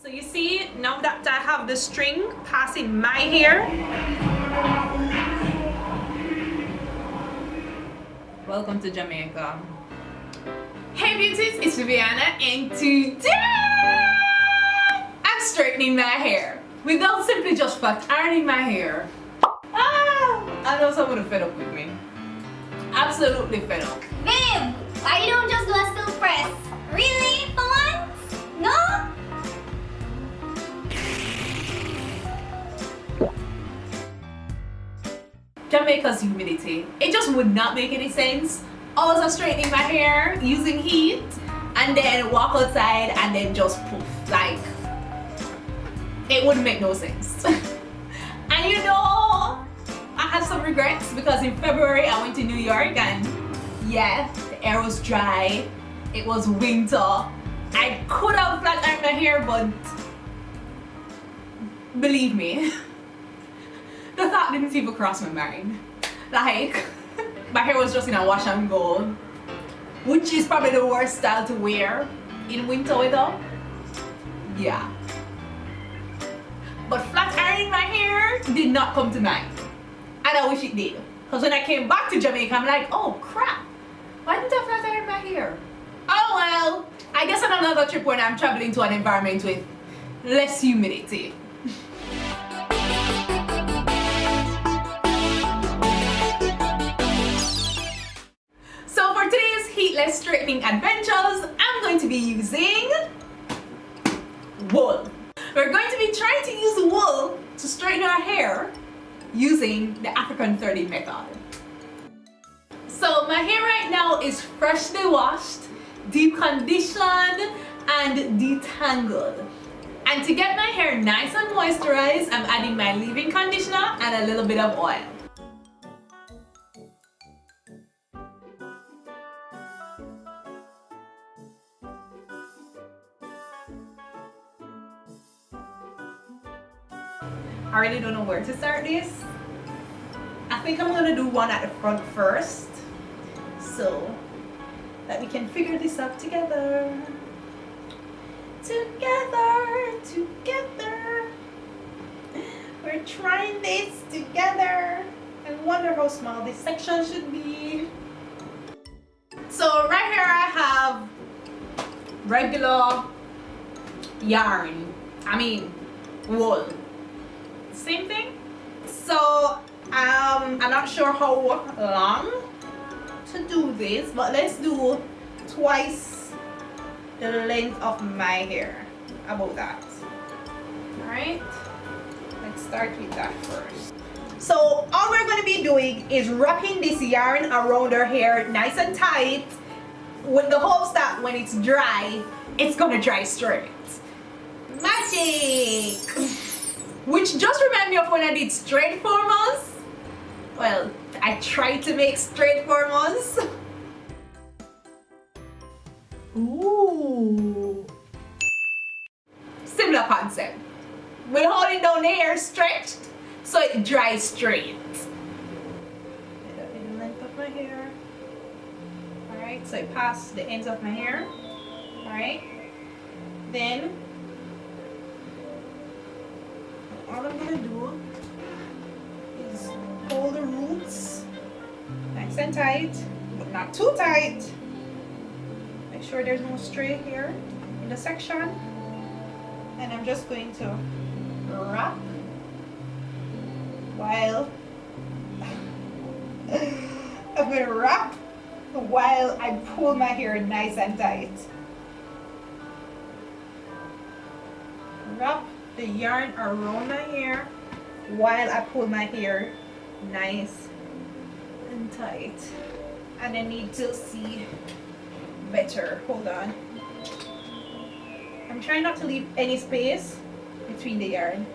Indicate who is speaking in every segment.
Speaker 1: So you see, now that I have the string passing my hair. Welcome to Jamaica. Hey beauties, it's Viviana and today I'm straightening my hair without simply just flat ironing my hair. I know someone is fed up with me. Absolutely fed up.
Speaker 2: Babe, why you don't just do a silk press? Really? For once? No?
Speaker 1: Jamaica's humidity. It just would not make any sense. I was straightening my hair using heat and then walk outside and then just poof. Like, it wouldn't make no sense. And you know, I had some regrets because in February I went to New York and yeah, the air was dry. It was winter. I could have flat ironed my hair, but believe me, the thought didn't even cross my mind. Like, my hair was just in a wash and go, which is probably the worst style to wear in winter weather. Yeah. But flat ironing my hair did not come to mind. And I wish it did. Because when I came back to Jamaica, I'm like, oh crap, why didn't I flat iron my hair? Oh well, I guess on another trip when I'm traveling to an environment with less humidity. So for today's heatless straightening adventures, I'm going to be using wool. We're going to be trying to use wool to straighten our hair using the African 30 method. So my hair right now is freshly washed, deep conditioned, and detangled. And to get my hair nice and moisturized, I'm adding my leave-in conditioner and a little bit of oil. I really don't know where to start this. I think I'm gonna do one at the front first, so that we can figure this out together. Together. We're trying this together. I wonder how small this section should be. So right here I have regular yarn. Wool. Same thing. So I'm not sure how long to do this, but let's do twice the length of my hair. About that. Alright, let's start with that first. So all we're going to be doing is wrapping this yarn around our hair nice and tight with the hopes that when it's dry, it's gonna dry straight. Magic! Which just reminds me of when I did straight formals. Well, I tried to make straight formals. Ooh. Similar concept. We're holding down the hair stretched so it dries straight. The length of my hair. Alright, so I pass the ends of my hair. Alright. Then all I'm gonna do is hold the roots nice and tight, but not too tight. Make sure there's no stray hair in the section. And I'm just going to wrap while I'm going to wrap while I pull my hair nice and tight. Wrap the yarn around my hair while I pull my hair nice and tight. And I need to see better. Hold on. I'm trying not to leave any space between the yarn.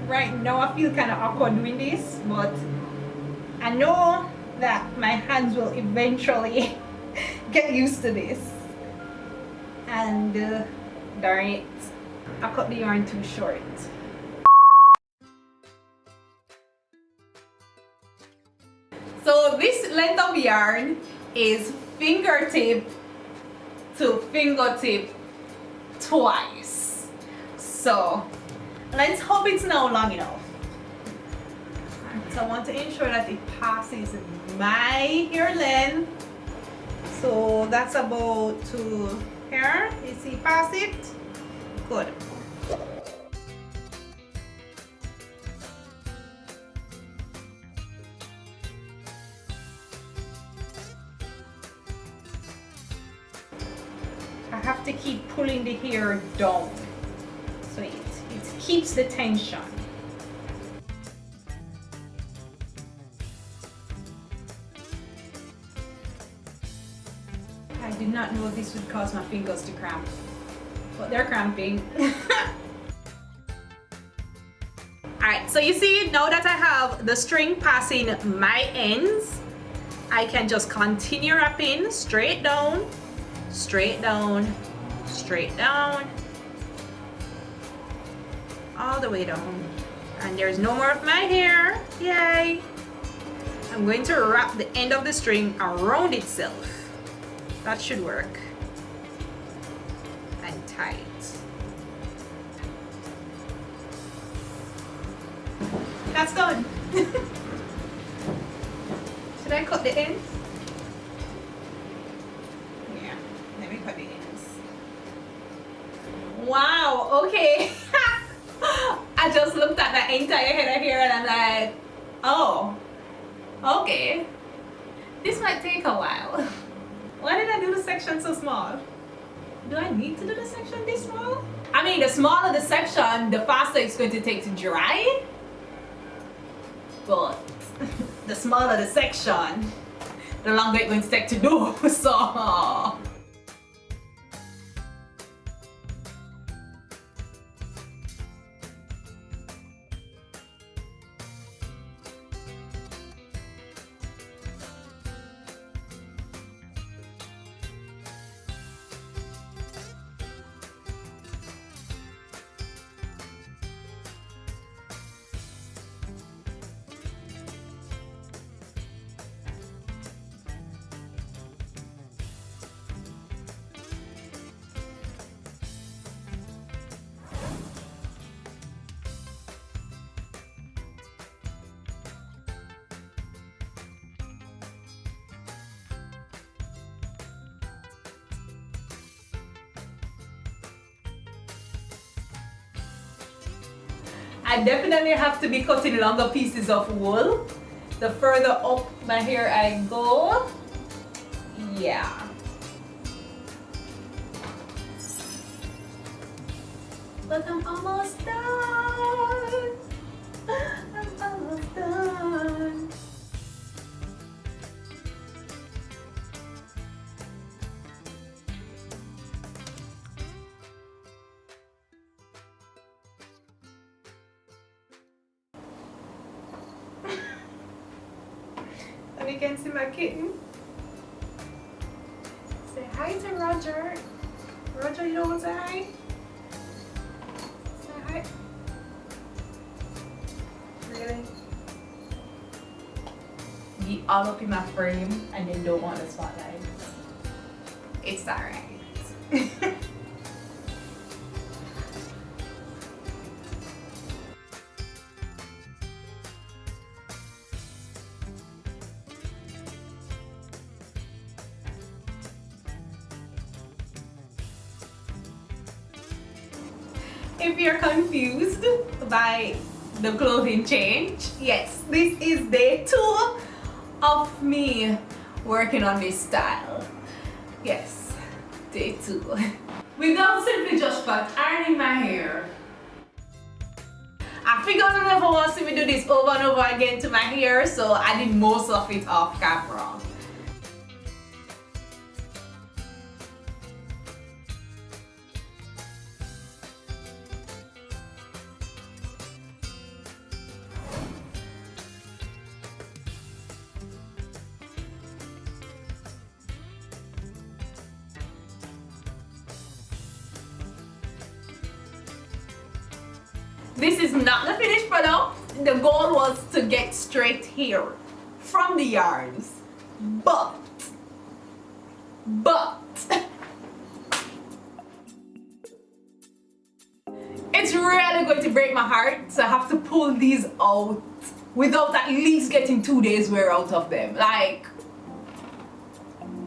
Speaker 1: Right now I feel kind of awkward doing this, but I know that my hands will eventually get used to this. And darn it, I cut the yarn too short. So this length of yarn is fingertip to fingertip twice. So let's hope it's now long enough. So I want to ensure that it passes my hair length. So that's about to here. You see past it? Good. I have to keep pulling the hair down so it keeps the tension. I did not know this would cause my fingers to cramp, but they're cramping. Alright, so you see, now that I have the string passing my ends, I can just continue wrapping straight down, straight down, straight down, all the way down. And there's no more of my hair. Yay! I'm going to wrap the end of the string around itself. That should work. And tight. That's done. Should I cut the ends? Yeah, let me cut the ends. Wow, okay. I just looked at the entire head of hair and I'm like, oh, okay. This might take a while. Why did I do the section so small? Do I need to do the section this small? I mean, the smaller the section, the faster it's going to take to dry. But the smaller the section, the longer it's going to take to do. So I definitely have to be cutting longer pieces of wool. The further up my hair I go, yeah. But I'm almost done. I'm almost done. And you can see my kitten. Say hi to Roger. Roger, you don't want to say hi? Say hi. Really? Be all up in my frame and then don't want the spotlight. It's alright. If you're confused by the clothing change, yes, this is day 2 of me working on this style. Yes, day 2. Without simply just fat ironing my hair. I figured I never want to see me do this over and over again to my hair, so I did most of it off camera. This is not the finished product. The goal was to get straight hair from the yarns, but it's really going to break my heart to have to pull these out without at least getting 2 days wear out of them. Like,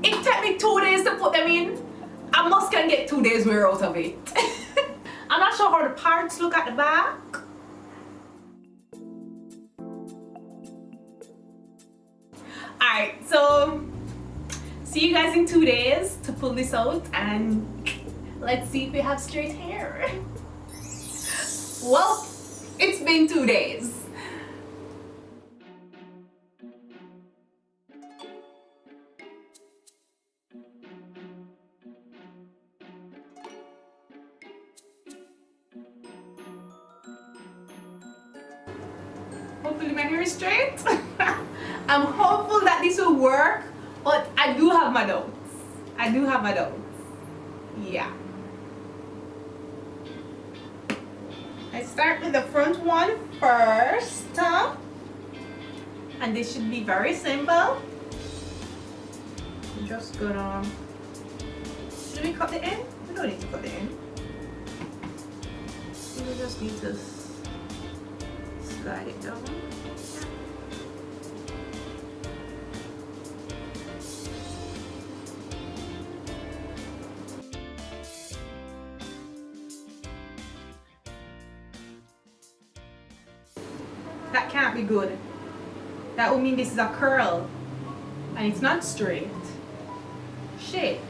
Speaker 1: it took me 2 days to put them in. I must can get 2 days wear out of it. I'm not sure how the parts look at the back. Alright, so see you guys in 2 days to pull this out, and let's see if we have straight hair. Well, it's been 2 days. Hopefully my hair is straight. I'm hopeful that this will work, but I do have my doubts. Yeah. I start with the front one first. And this should be very simple. I'm just gonna... Should we cut the end? We don't need to cut the end. We just need to slide it down. That can't be good. That would mean this is a curl and it's not straight. Shit.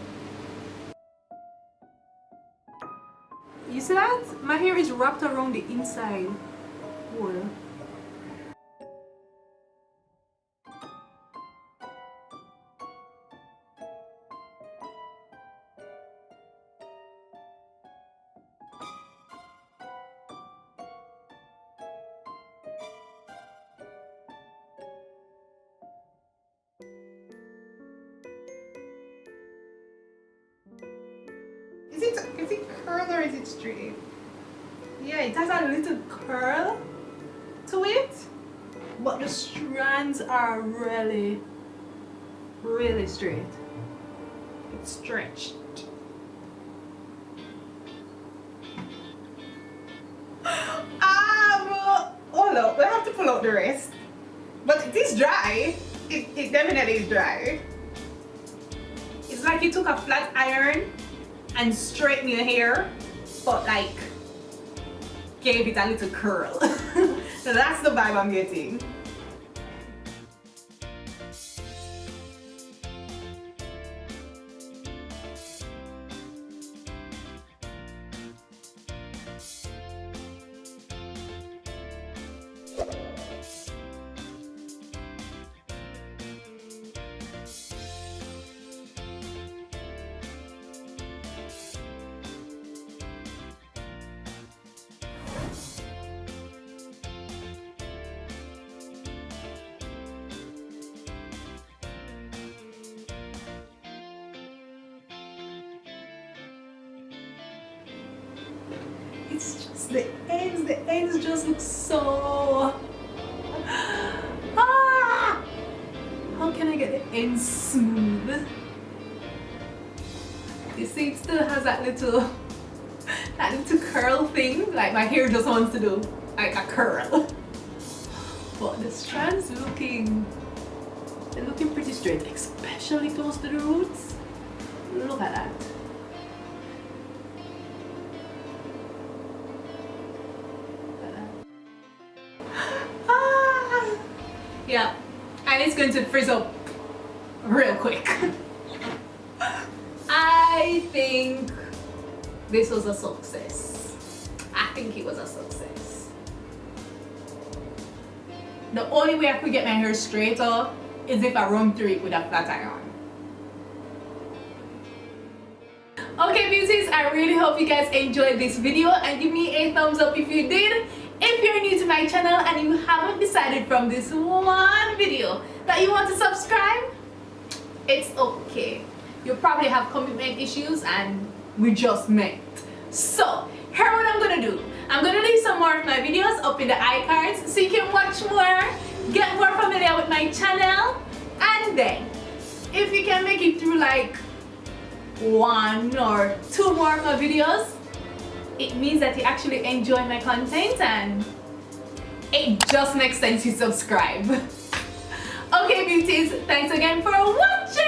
Speaker 1: You see that? My hair is wrapped around the inside. Whoa. Is it curl or is it straight? Yeah, it has a little curl to it, but the strands are really straight. It's stretched. Hold up, we have to pull out the rest. But it is dry. It definitely is dry. It's like you took a flat iron and straighten your hair, but like gave it a little curl. So that's the vibe I'm getting. It's just the ends just look so... How can I get the ends smooth? You see, it still has that little curl thing, like my hair just wants to do like a curl. But the strands they're looking pretty straight, especially close to the roots. Look at that. Yeah, and it's going to frizz up real quick. I think this was a success. I think it was a success. The only way I could get my hair straighter is if I run through it with a flat iron. Okay beauties, I really hope you guys enjoyed this video and give me a thumbs up if you did. If you're new to my channel and you haven't decided from this one video that you want to subscribe, it's okay. You probably have commitment issues and we just met. So, here's what I'm gonna do. I'm gonna leave some more of my videos up in the iCards so you can watch more, get more familiar with my channel, today. If you can make it through like 1 or 2 more of my videos, it means that you actually enjoy my content and it just makes sense you subscribe. Okay beauties, thanks again for watching.